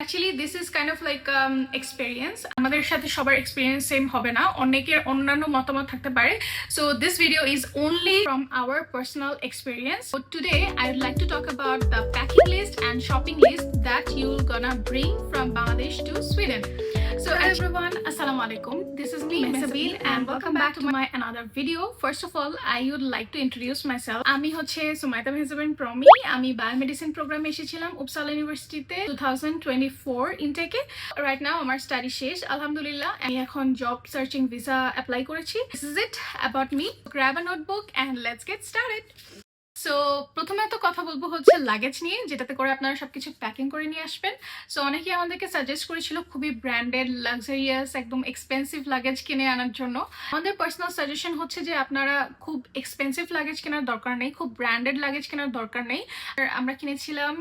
Actually, this is kind of like experience. আমাদের সাথে সবার experience same হবে না, অনেকের অন্যান্য মতামত থাকতে পারে. So this video is only from our personal experience. So today I would like to talk about the packing list and shopping list that you're gonna bring from Bangladesh to Sweden. So hello everyone, assalamu alaikum. This is me Mesabil and welcome back to my another video. First of all, I would like to introduce myself. আমি হচ্ছে সুমাইতা মেহজাবিন প্রমি. আমি biomedicine প্রোগ্রামে এসেছিলাম Uppsala ইউনিভার্সিটিতে 2024 ইনটেকে. Right now আমার study শেষ আলহামদুলিল্লাহ. আমি এখন জব সার্চিং ভিসা অ্যাপ্লাই করেছি. This is it about me. Grab a notebook and let's get started. So প্রথমে তো কথা বলবো হচ্ছে লাগেজ নিয়ে, যেটাতে করে আপনারা সবকিছু প্যাকিং করে নিয়ে আসবেন. সো অনেকেই আমাদেরকে সাজেস্ট করেছিল খুবই ব্র্যান্ডেড লাক্সারিয়াস একদম এক্সপেন্সিভ লাগেজ কিনে আনার জন্য. আমাদের পার্সোনাল সাজেশন হচ্ছে যে আপনারা খুব এক্সপেন্সিভ লাগেজ কেনার দরকার নেই, খুব ব্র্যান্ডেড লাগেজ কেনার দরকার নেই. আমরা কিনেছিলাম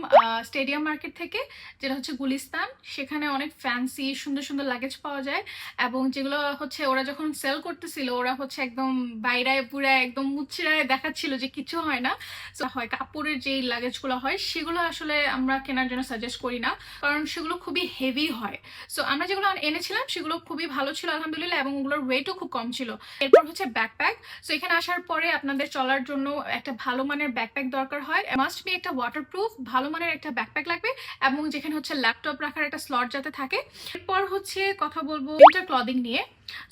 স্টেডিয়াম মার্কেট থেকে, যেটা হচ্ছে গুলিস্তান. সেখানে অনেক ফ্যান্সি সুন্দর সুন্দর লাগেজ পাওয়া যায় এবং যেগুলো হচ্ছে ওরা যখন সেল করতেছিল ওরা হচ্ছে একদম বাইরায় পুরায় একদম মুচড়ায় দেখাচ্ছিল যে কিছু হয় না. হয় কাপড়ের যে লাগেজগুলো হয় সেগুলো আসলে আমরা কেনার জন্য সাজেস্ট করি না, কারণ সেগুলো খুবই হেভি হয়. সো আমরা যেগুলো এনেছিলাম সেগুলো খুবই ভালো ছিল আলহামদুলিল্লাহ এবং ওগুলোর ওয়েটও খুব কম ছিল. এরপর হচ্ছে ব্যাকপ্যাক. সো এখানে আসার পরে আপনাদের চলার জন্য একটা ভালো মানের ব্যাকপ্যাক দরকার হয়. মাস্ট বি একটা ওয়াটারপ্রুফ ভালো মানের একটা ব্যাকপ্যাক লাগবে এবং যেখানে হচ্ছে ল্যাপটপ রাখার একটা স্লট যাতে থাকে. এরপর হচ্ছে কথা বলবো উইন্টার ক্লদিং নিয়ে.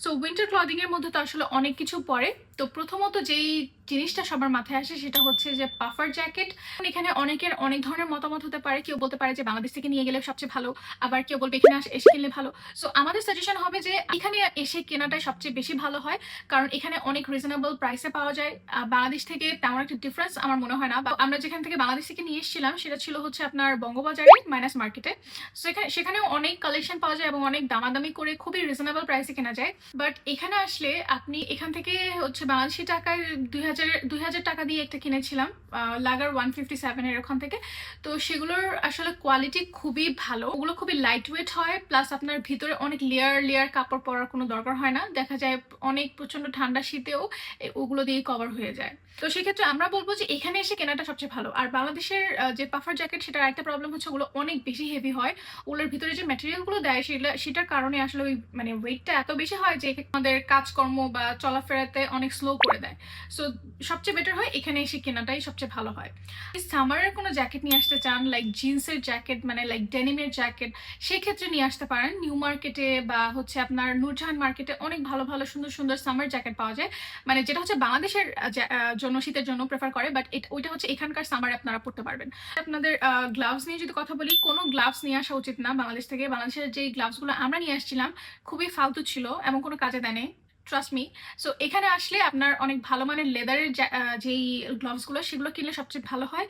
সো উইন্টার ক্লদিং এর মধ্যে তো আসলে অনেক কিছু পড়ে. তো প্রথমত যেই জিনিসটা সবার মাথায় আসে সেটা হচ্ছে যে পাফার জ্যাকেট. এখানে অনেকের অনেক ধরনের মতামত হতে পারে. কেউ বলতে পারে যে বাংলাদেশ থেকে নিয়ে গেলে সবচেয়ে ভালো, আবার কেউ বলবে এখানে এসে কিনলে ভালো. সো আমাদের সাজেশন হবে যে এখানে এসে কেনাটাই সবচেয়ে বেশি ভালো হয়, কারণ এখানে অনেক রিজনেবল প্রাইসে পাওয়া যায়. বাংলাদেশ থেকে তেমন একটা ডিফারেন্স আমার মনে হয় না. আমরা যেখান থেকে বাংলাদেশ থেকে নিয়ে এসেছিলাম সেটা ছিল হচ্ছে আপনার বঙ্গবাজারে মাইনাস মার্কেটে. সো সেখানেও অনেক কালেকশন পাওয়া যায় এবং অনেক দামাদামি করে খুবই রিজনেবল প্রাইসে কেনা যায়. বাট এখানে আসলে আপনি এখান থেকে হচ্ছে বাংলাদেশি টাকায় 2000 টাকা দিয়ে একটা কিনেছিলাম লাগার 157 এর ওখান থেকে. তো সেগুলোর আসলে কোয়ালিটি খুবই ভালো, ওগুলো খুবই লাইট ওয়েট হয়, প্লাস আপনার ভিতরে অনেক লেয়ার কাপড় পরার কোনো দরকার হয় না. দেখা যায় অনেক প্রচন্ড ঠান্ডা শীতেও ওগুলো দিয়ে কভার হয়ে যায়. তো সেক্ষেত্রে আমরা বলবো যে এখানে এসে কেনাটা সবচেয়ে ভালো. আর বাংলাদেশের যে পাফার জ্যাকেট সেটার একটা প্রবলেম হচ্ছে ওগুলো অনেক বেশি হেভি হয়. ওগুলোর ভিতরে যে ম্যাটেরিয়ালগুলো দেয় সেটার কারণে আসলে ওই মানে ওয়েটটা এত বেশি হয় যে আমাদের কাজকর্ম বা চলাফেরাতে অনেক স্লো করে দেয়. সো সবচেয়ে বেটার হয় এখানে এসে কেনাটাই সবচেয়ে ভালো হয়. সামারের কোনো জ্যাকেট নিয়ে আসতে চান, লাইক জিন্সের জ্যাকেট মানে লাইক ডেনিমের জ্যাকেট, সেই ক্ষেত্রে নিয়ে আসতে পারেন. নিউ মার্কেটে বা হচ্ছে আপনার নূরজাহান মার্কেটে অনেক ভালো ভালো সুন্দর সুন্দর সামার জ্যাকেট পাওয়া যায়, মানে যেটা হচ্ছে বাংলাদেশের জন্য শীতের জন্য প্রেফার করে, বাট ওইটা হচ্ছে এখানকার সামারে আপনারা পড়তে পারবেন. আপনাদের গ্লাভস নিয়ে যদি কথা বলি, কোনো গ্লাভস নিয়ে আসা উচিত না বাংলাদেশ থেকে. বাংলাদেশের যে গ্লাভসগুলো আমরা নিয়ে আসছিলাম খুবই ফালতু ছিল, এমন কোনো কাজে দেয় নেই, ট্রাস্ট মি. সো এখানে আসলে আপনার অনেক ভালো মানের লেদারের যেই গ্লাভসগুলো সেগুলো কিনলে সবচেয়ে ভালো হয়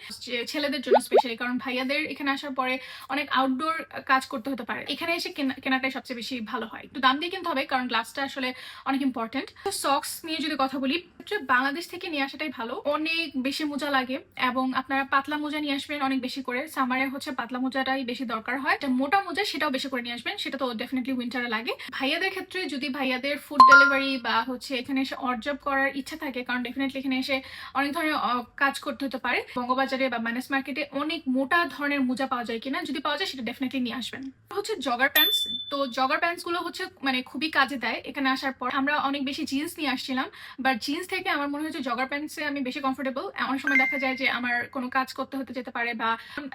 ছেলেদের জন্য স্পেশালি, কারণ ভাইয়াদের এখানে আসার পরে অনেক আউটডোর কাজ করতে হতে পারে. এখানে এসে কেনাটাই সবচেয়ে বেশি ভালো হয়. একটু দাম দিয়ে কিনতে হবে কারণ গ্লাভসটা আসলে অনেক ইম্পর্টেন্ট. সক্স নিয়ে যদি কথা বলি, বাংলাদেশ থেকে নিয়ে আসাটাই ভালো. অনেক বেশি মোজা লাগে এবং আপনারা পাতলা মোজা নিয়ে আসবেন অনেক বেশি করে. সামারে হচ্ছে পাতলা মোজাটাই বেশি দরকার হয়. মোটা মোজা সেটাও বেশি করে নিয়ে আসবেন, সেটা তো ডেফিনেটলি উইন্টারে লাগে. ভাইয়াদের ক্ষেত্রে যদি ভাইয়াদের ফুড ডেলিভারি বা হচ্ছে এখানে এসে অড জব করার ইচ্ছা থাকে, কারণ ডেফিনেটলি এখানে এসে অনেক ধরনের কাজ করতে হতে পারে, বঙ্গবাজারে বা মাইনাস মার্কেটে অনেক মোটা ধরনের মোজা পাওয়া যায় কিনা, যদি পাওয়া যায় সেটা ডেফিনেটলি নিয়ে আসবেন. হচ্ছে জগার প্যান্টস. তো জগার প্যান্টস গুলো হচ্ছে মানে খুবই কাজে দেয়. এখানে আসার পর আমরা অনেক বেশি জিন্স নিয়ে আসছিলাম, বাট জিন্স থেকে আমার মনে হচ্ছে জগার প্যান্টসে আমি বেশি কমফোর্টেবল. অনেক সময় দেখা যায় যে আমার কোনো কাজ করতে হতে যেতে পারে, বা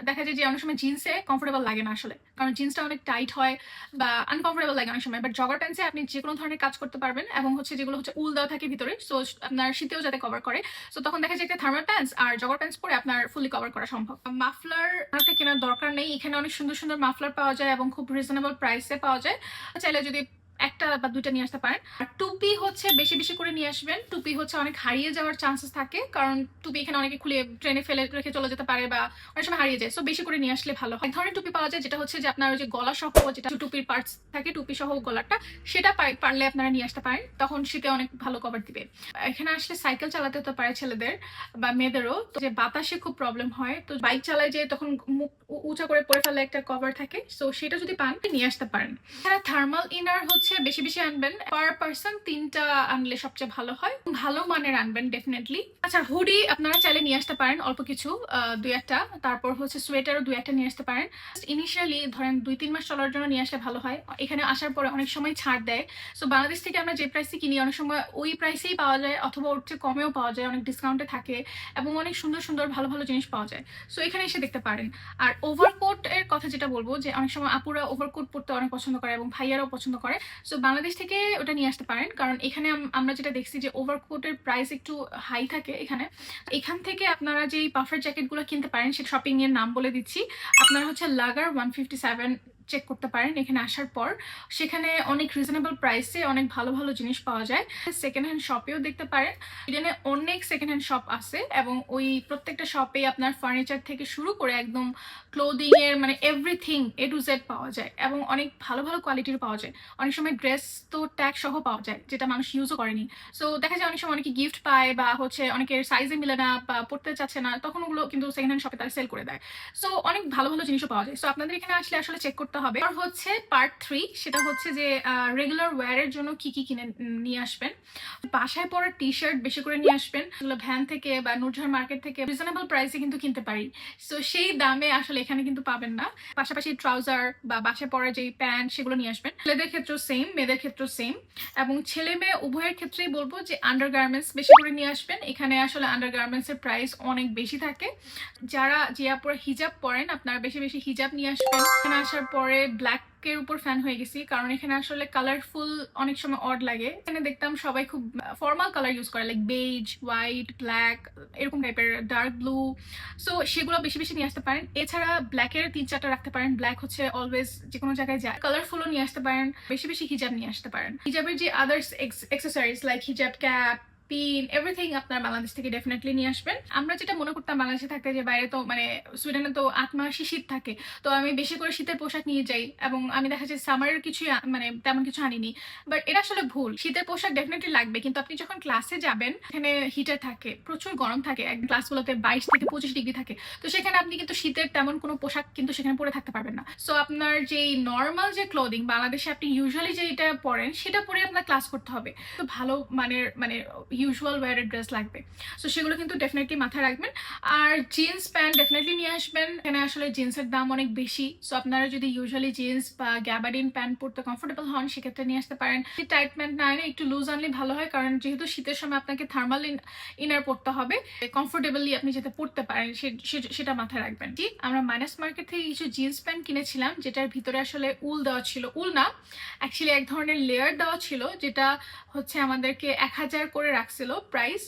দেখা যায় যে অনেক সময় জিন্সে কমফোর্টেবল লাগে না আসলে, কারণ জিন্সটা অনেক টাইট হয় বা আনকমফোর্টেবল লাগে অনেক সময়. বাট জগার প্যান্টসে আপনি যে কোনো ধরনের কাজ করতে পারবেন এবং হচ্ছে যেগুলো হচ্ছে উল দেওয়া থাকে ভিতরে, সো আপনার শীতেও যাতে কভার করে. সো তখন দেখা যায় একটা থার্মাল প্যান্টস আর জগার প্যান্টস পরে আপনার ফুলি কভার করা সম্ভব. মাফলার একটা কেনার দরকার নেই, এখানে অনেক সুন্দর সুন্দর মাফলার পাওয়া যায় এবং খুব রিজনেবল প্রাইসে পাওয়া যায়. চাইলে যদি একটা বা দুইটা নিয়ে আসতে পারেন. আর টুপি হচ্ছে বেশি বেশি করে নিয়ে আসবেন. টুপি হচ্ছে অনেক হারিয়ে যাওয়ার চান্সেস থাকে, কারণ টুপি এখানে অনেকে খুলে ট্রেনে ফেলে রেখে চলে যেতে পারে বা অনেক সময় হারিয়ে যায়. সো বেশি করে নিয়ে আসলে ভালো হয়. এক ধরনের টুপি পাওয়া যায় যেটা হচ্ছে যে আপনার ওই যে গলা সহ, যেটা টুপির পার্টস থাকে টুপি সহ গলাটা, সেটা পারলে আপনারা নিয়ে আসতে পারেন, তখন শীতে অনেক ভালো কভার দিবে. এখানে আসলে সাইকেল চালাতে হতে পারে ছেলেদের বা মেয়েদেরও, তো যে বাতাসে খুব প্রবলেম হয়, তো বাইক চালায় যে তখন মুখ উঁচা করে পরে ফেলে একটা কভার থাকে, সো সেটা যদি পান নিয়ে আসতে পারেন. এখানে থার্মাল ইনার হচ্ছে হচ্ছে বেশি বেশি আনবেন, পার পার্সন 3টা আনলে সবচেয়ে ভালো হয়, ভালো মানের আনবেন ডেফিনেটলি। আচ্ছা, হুডি আপনারা চাইলে নিয়ে আসতে পারেন অল্প কিছু, 2-1টা। তারপর হচ্ছে সোয়েটারও 2-1টা নিয়ে আসতে পারেন। ইনিশিয়ালি ধরেন 2-3 মাস চলার জন্য নিয়ে আসলে ভালো হয়। এখানে আসার পরে অনেক সময় ছাড় দেয়। সো বাংলাদেশ থেকে আমরা যে প্রাইসে কিনি অনেক সময় ওই প্রাইসেই পাওয়া যায়, অথবা ওর চেয়ে কমেও পাওয়া যায়, অনেক ডিসকাউন্টে থাকে এবং অনেক সুন্দর সুন্দর ভালো ভালো জিনিস পাওয়া যায়। সো এখানে এসে দেখতে পারেন। আর ওভারকোট এর কথা যেটা বলবো, যে অনেক সময় আপুরা ওভারকোট পরতে অনেক পছন্দ করে এবং ভাইয়ারাও পছন্দ করে। সো বাংলাদেশ থেকে ওটা নিয়ে আসতে পারেন, কারণ এখানে আমরা যেটা দেখছি যে ওভারকোটের প্রাইস একটু হাই থাকে এখান থেকে আপনারা যেই পাফার জ্যাকেটগুলো কিনতে পারেন, সেটা শপিং এর নাম বলে দিচ্ছি। আপনারা হচ্ছে লাগার 157 চেক করতে পারেন এখানে আসার পর। সেখানে অনেক রিজনেবল প্রাইসে অনেক ভালো ভালো জিনিস পাওয়া যায়। সেকেন্ড হ্যান্ড শপেও দেখতে পারেন, এখানে অনেক সেকেন্ড হ্যান্ড শপ আছে এবং ওই প্রত্যেকটা শপে আপনার ফার্নিচার থেকে শুরু করে একদম ক্লোদিং এর মানে এভরিথিং A to Z পাওয়া যায় এবং অনেক ভালো ভালো কোয়ালিটির পাওয়া যায়। অনেক সময় ড্রেস তো ট্যাগ সহ পাওয়া যায়, যেটা মানুষ ইউজও করেনি। সো দেখা যায় অনেক সময় অনেকে গিফট পায় বা হচ্ছে অনেকের সাইজে মিলে না বা পড়তে চাচ্ছে না, তখন ওগুলো কিন্তু সেকেন্ড হ্যান্ড শপে তারা সেল করে দেয়। সো অনেক ভালো ভালো জিনিসও পাওয়া যায়। সো আপনাদের এখানে আসলে আসলে চেক করতে হবে। আর হচ্ছে পার্ট 3, সেটা হচ্ছে যে রেগুলার ওয়্যারের জন্য কি কি কিনে নিয়ে আসবেন। বাসায় পরার টি শার্ট বেশি করে নিয়ে আসবেন, এগুলো ভ্যান থেকে বা নুরজাহান মার্কেট থেকে রিজনেবল প্রাইসে কিন্তু কিনতে পারি। সো সেই দামে আসলে এখানে কিন্তু পাবেন না। পাশাপাশি ট্রাউজার বা বাসায় পরার যেই প্যান্ট সেগুলো নিয়ে আসবেন। ছেলেদের ক্ষেত্রেও সেম, মেয়েদের ক্ষেত্রেও সেম। এবং ছেলে মেয়ে উভয়ের ক্ষেত্রেই বলবো যে আন্ডারগার্মেন্টস বেশি করে নিয়ে আসবেন। এখানে আসলে আন্ডারগার্মেন্টস এর প্রাইস অনেক বেশি থাকে। যারা যে আপুরা হিজাব পরেন, আপনারা বেশি বেশি হিজাব নিয়ে আসবেন। এখানে আসার পরে ব্ল্যাক এর উপর ফ্যান হয়ে গেছি, কারণ এখানে আসলে কালারফুল অনেক সময় অড লাগে। এখানে দেখতাম সবাই খুব ফর্মাল কালার ইউজ করে, লাইক বেজ, হোয়াইট, ব্ল্যাক, এরকম টাইপের, ডার্ক ব্লু। সো সেগুলো বেশি বেশি নিয়ে আসতে পারেন। এছাড়া ব্ল্যাকের 3-4টা রাখতে পারেন। ব্ল্যাক হচ্ছে অলওয়েজ যে কোনো জায়গায় যায়। কালারফুলও নিয়ে আসতে পারেন। বেশি বেশি হিজাব নিয়ে আসতে পারেন। হিজাবের যে আদার্স এক্সেসরিজ লাইক হিজাব ক্যাপ, পিন, এভরিথিং আপনার বাংলাদেশ থেকে ডেফিনেটলি নিয়ে আসবেন। আমরা যেটা মনে করতাম বাংলাদেশে থাকতে, যে বাইরে তো মানে সুইডেনে তো 8 মাসই শীত থাকে, তো আমি বেশি করে শীতের পোশাক নিয়ে যাই এবং আমি দেখা যায় সামারের কিছু মানে তেমন কিছু আনিনি। বাট এটা আসলে ভুল। শীতের পোশাক ডেফিনেটলি লাগবে, কিন্তু আপনি যখন ক্লাসে যাবেন, এখানে হিটার থাকে, প্রচুর গরম থাকে, ক্লাসগুলোতে 22 থেকে 25 ডিগ্রি থাকে। তো সেখানে আপনি কিন্তু শীতের তেমন কোনো পোশাক কিন্তু সেখানে পরে থাকতে পারবেন না। সো আপনার যেই নর্মাল যে ক্লোদিং বাংলাদেশে আপনি ইউজুয়ালি যেটা পরেন, সেটা পরে আপনার ক্লাস করতে হবে। তো ভালো মানের মানে ইউজুয়াল ওয়্যারের ড্রেস লাগবে। সো সেগুলো কিন্তু ডেফিনেটলি মাথায় রাখবেন। আর জিন্স প্যান্ট ডেফিনেটলি নিয়ে আসবেন। এখানে আসলে জিন্সের দাম অনেক বেশি। সো আপনারা যদি ইউজুয়ালি জিন্স বা গ্যাবার্ডিন প্যান্ট পরতে কমফোর্টেবল হন, সেক্ষেত্রে নিয়ে আসতে পারেন। টাইট প্যান্ট না এনে একটু লুজ আনলে ভালো হয়, কারণ যেহেতু শীতের সময় আপনাকে থার্মাল ইনার পরতে হবে, কমফোর্টেবলি আপনি যাতে পরতে পারেন সেটা মাথায় রাখবেন। ঠিক, আমরা মাইনাস মার্কেট থেকে কিছু জিন্স প্যান্ট কিনেছিলাম, যেটার ভিতরে আসলে উল দেওয়া ছিল। উল না, অ্যাকচুয়ালি এক ধরনের লেয়ার দেওয়া ছিল, যেটা হচ্ছে আমাদেরকে 1000 করে রাখছিল প্রাইস,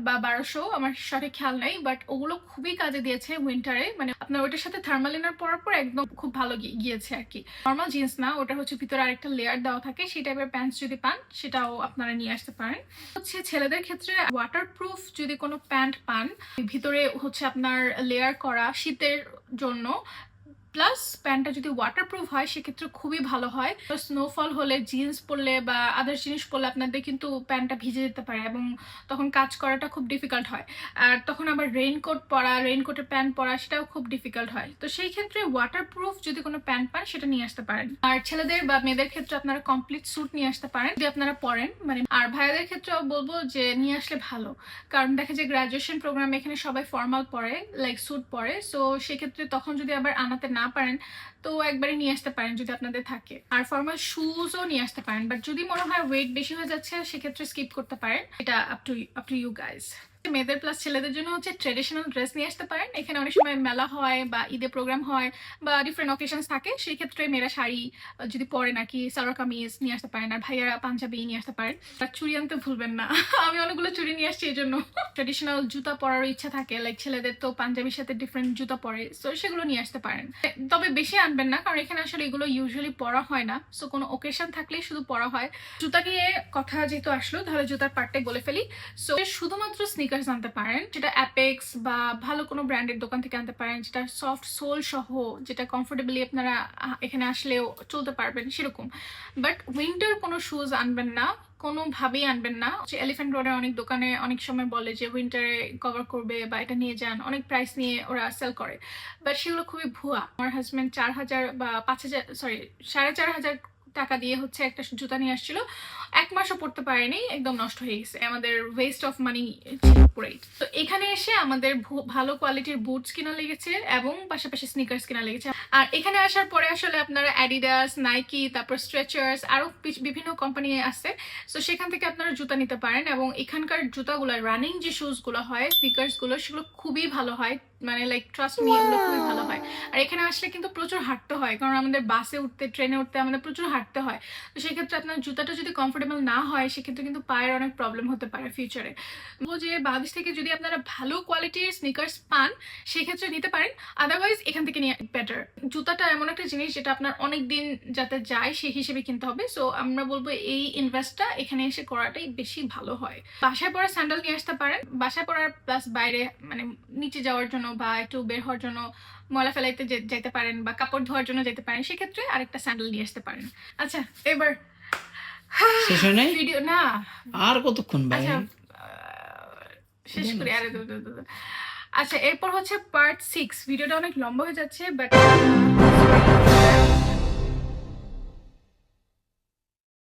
বা 1200, আমার সঠিক খেয়াল নেই। বাট ওগুলো খুবই কাজে দিয়েছে উইন্টারে। মানে আপনার ওটার সাথে থার্মাল ইনার পরার পর একদম খুব ভালো গিয়েছে আর কি। নর্মাল জিন্স না, ওটা হচ্ছে ভিতরে আরেকটা লেয়ার দেওয়া থাকে। সেই টাইপের প্যান্টস যদি পান, সেটাও আপনারা নিয়ে আসতে পারেন। হচ্ছে ছেলেদের ক্ষেত্রে ওয়াটারপ্রুফ যদি কোনো প্যান্ট পান, ভিতরে হচ্ছে আপনার লেয়ার করা, শীতের জন্য, প্লাস প্যান্টটা যদি ওয়াটারপ্রুফ হয়, সেক্ষেত্রে খুবই ভালো হয়। স্নোফল হলে জিন্স পরলে বা আদার্স জিনিস পরলে আপনাদের কিন্তু প্যান্টটা ভিজে যেতে পারে এবং তখন কাজ করাটা খুব ডিফিকাল্ট হয়। আর তখন আবার রেইনকোট পরা, রেইনকোটের প্যান্ট পরা, সেটাও খুব ডিফিকাল্ট হয়। তো সেই ক্ষেত্রে ওয়াটারপ্রুফ যদি কোনো প্যান্ট পান, সেটা নিয়ে আসতে পারেন। আর ছেলেদের বা মেয়েদের ক্ষেত্রে আপনারা কমপ্লিট স্যুট নিয়ে আসতে পারেন যদি আপনারা পরেন মানে। আর ভাইয়াদের ক্ষেত্রেও বলবো যে নিয়ে আসলে ভালো, কারণ দেখা যায় গ্রাজুয়েশন প্রোগ্রামে এখানে সবাই ফর্মাল পরে, লাইক স্যুট পরে। সো সেক্ষেত্রে তখন যদি আবার আনাতে না পারেন, তো একবারে নিয়ে আসতে পারেন যদি আপনাদের থাকে। আর ফর্মাল শুজও নিয়ে আসতে পারেন, বাট যদি মনে হয় ওয়েট বেশি হয়ে যাচ্ছে, সেক্ষেত্রে স্কিপ করতে পারেন। এটা আপ টু ইউ গাইজ। মেয়েদের প্লাস ছেলেদের জন্য হচ্ছে ট্রেডিশনাল ড্রেস নিয়ে আসতে পারেন। এখানে অনেক সময় মেলা হয় বা ঈদে প্রোগ্রাম হয় বা ডিফারেন্ট অকেশনস থাকে, সেই ক্ষেত্রে মেয়েরা শাড়ি যদি পরে নাকি সালোয়ার কামিজ নিয়ে আসতে পারেন, আর ভাইয়ারা পাঞ্জাবি নিয়ে আসতে পারেন। আর চুড়ি আনতে ভুলবেন না। আমি অনেকগুলো চুড়ি নিয়ে আসছি এই জন্য। ট্রেডিশনাল জুতা পরার ইচ্ছা থাকে, লাইক ছেলেদের তো পাঞ্জাবির সাথে ডিফারেন্ট জুতা পরে, সো সেগুলো নিয়ে আসতে পারেন। তবে বেশি আনবেন না, কারণ এখানে আসলে এগুলো ইউজুয়ালি পরা হয় না। সো কোনো ওকেশন থাকলেই শুধু পরা হয়। জুতা নিয়ে কথা যেহেতু আসলো, তাহলে জুতার পার্টটাই বলে ফেলি। সো শুধুমাত্র স্নিকার্স আনতে পারেন, যেটা অ্যাপেক্স বা ভালো কোনো ব্র্যান্ডের দোকান থেকে আনতে পারেন, যেটা সফট সোল সহ, যেটা কমফোর্টেবলি আপনারা এখানে আসলেও চলতে পারবেন সেরকম। বাট উইন্টার কোনো শুজ আনবেন না, কোনোভাবেই আনবেন না। এলিফ্যান্ট রোডের অনেক দোকানে অনেক সময় বলে যে উইন্টারে কভার করবে বা এটা নিয়ে যান, অনেক প্রাইস নিয়ে ওরা সেল করে, বাট সেগুলো খুবই ভুয়া। আমার হাজব্যান্ড 4000 বা 5000, সরি 4500 টাকা দিয়ে হচ্ছে একটা জুতা নিয়ে আসছিল, 1 মাসও পরতে পারেনি, একদম নষ্ট হয়ে গেছে, আমাদের ওয়েস্ট অফ মানি পুরাই। তো এখানে এসে আমাদের ভালো কোয়ালিটির বুটস কিনা লেগেছে এবং পাশাপাশি স্নিকার্স কিনা লেগেছে। আর এখানে আসার পরে আসলে আপনারা অ্যাডিডাস, নাইকি, তারপর স্ট্রেচার্স, আরো বিভিন্ন কোম্পানি আছে, সো সেখান থেকে আপনারা জুতা নিতে পারেন। এবং এখানকার জুতাগুলো, রানিং যে শুজ গুলো হয়, স্নিকার্স গুলো, সেগুলো খুবই ভালো হয়, মানে লাইক ট্রাস্ট মি, এগুলো খুবই ভালো হয়। আর এখানে আসলে কিন্তু প্রচুর হাঁটতে হয়, কারণ আমাদের বাসে উঠতে, ট্রেনে উঠতে আমাদের প্রচুর হাঁটতে হয়। তো সেক্ষেত্রে আপনার জুতাটা যদি কমফোর্টেবল না হয়, সেক্ষেত্রে কিন্তু পায়ের অনেক প্রবলেম হতে পারে ফিউচারে। যে বাংলাদেশ থেকে যদি আপনারা ভালো কোয়ালিটির স্নিকার্স পান, সেক্ষেত্রে নিতে পারেন, আদারওয়াইজ এখান থেকে নিয়ে বেটার। জুতাটা এমন একটা জিনিস যেটা আপনার অনেক দিন যাতে যায় সেই হিসেবে কিনতে হবে, সো আমরা বলবো এই ইনভেস্টটা এখানে এসে করাটাই বেশি ভালো হয়। বাসায় পরা স্যান্ডেল নিয়ে আসতে পারেন, বাসায় পরার প্লাস বাইরে মানে নিচে যাওয়ার জন্য বা একটু বের হওয়ার জন্য, ময়লা ফেলাইতে যেতে পারেন বা কাপড় ধোয়ার জন্য যেতে পারেন, সেক্ষেত্রে আরেকটা স্যান্ডেল নিয়ে আসতে পারেন। আচ্ছা, এবার শেষ হয় নাই? ভিডিও না, আর কতক্ষণ ভাই? আচ্ছা শেষ করি। আরে আচ্ছা, এরপর হচ্ছে পার্ট 6। ভিডিওটা অনেক লম্বা হয়ে যাচ্ছে, বাট